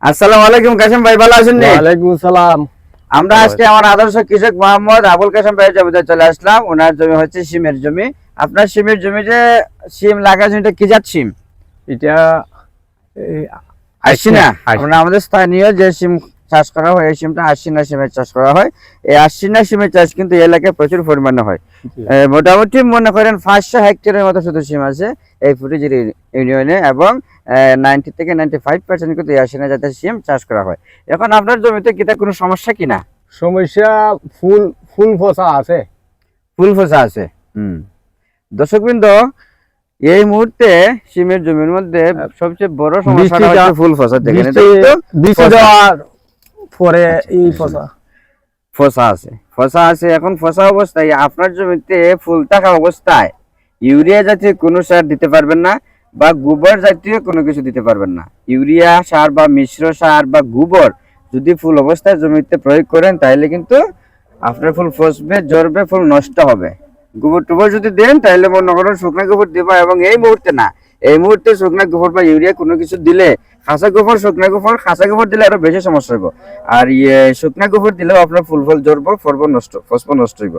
আসসালামু আলাইকুম কাসেম ভাই, ভালো আছেন? ওয়ালাইকুম আসসালাম। আমরা আজকে আমার আদর্শ কৃষক মোহাম্মদ আবুল কাসেম ভাইয়ের জমিতে চলে আসলাম। ওনার জমি হচ্ছে সিমের জমি। আপনার সিমের জমিতে সিম লাগাচ্ছেন, এটা কি জাত সিম? এটা আশ্বিনা। আমরা আমাদের স্থানীয় যে সিম চাষ করা হয় এই সিমটা আশ্বিনা সিমের চাষ করা হয়। এই আশ্বিনা সিমের চাষ কিন্তু এই এলাকায় প্রচুর পরিমাণে হয়। মোটামুটি মনে করেন 500 হেক্টরের মতো শুধু সিম আছে এই ফুটিজিরি ইউনিয়নে, এবং 90 থেকে 95% কিন্তু এই আশ্বিনা জাতের সিম চাষ করা হয়। এখন আপনার জমিতে কি কোনো সমস্যা কিনা? সমস্যা ফুল ফসা আছে। ফুল ফসা আছে। দর্শকবৃন্দ, এই মুহূর্তে সিমের জমির মধ্যে সবচেয়ে বড় সমস্যা হচ্ছে ফুল ফসা। দেখেন বীজ দেওয়ার পরে এই ফসা আছে, ফসা আছে। এখন ফসা অবস্থায় আপনার জমিতে ফুল থাকা অবস্থায় ইউরিয়া জাতীয় কোনো সার দিতে পারবেন না, বা গোবর জাতীয় কোনো কিছু দিতে পারবেন না। ইউরিয়া সার বা মিশ্র সার বা গোবর যদি ফুল অবস্থায় জমিতে প্রয়োগ করেন তাহলে কিন্তু আপনার ফুল ফসবে, ঝরবে, ফুল নষ্ট হবে। গোবর টোবর যদি দেন তাহলে মনে করেন শুকনো গোবর দিবা, এবং এই মুহূর্তে না, এই মুহূর্তে শুকনো গোবর বা ইউরিয়া কোনো কিছু দিলে খাসা গোবর, শুকনো গোবর, খাসা গোবর দিলে আরো বেশি সমস্যা হইব। আর শুকনো গোবর দিলেও আপনার ফুল ঝরবো, ফসব নষ্ট হইব।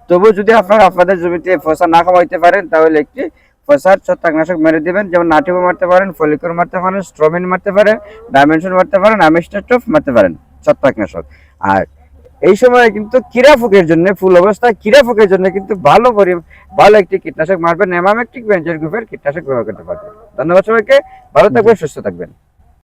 তবু যদি আপনাদের জমিতে ফসা না কমাইতে পারেন তাহলে একটি ফসার ছত্রাকনাশক মেরে দিবেন। যেমন নাটিভো মারতে পারেন, ফলিকর মারতে পারেন, স্ট্রমিন মারতে পারেন, ডাইমেনশন মারতে পারেন, আমিস্টারটফ মারতে পারেন ছত্রাকনাশক। আর এই সময় কিন্তু কিরা ফুকের জন্য, ফুল অবস্থায় কিরা ফুকের জন্য কিন্তু ভালো একটি কীটনাশক মারবেন, এমামেকটিক বেঞ্জয়েড গ্রুপের কীটনাশক ব্যবহার করতে পারবেন। ধন্যবাদ সবাইকে, ভালো থাকবেন, সুস্থ থাকবেন।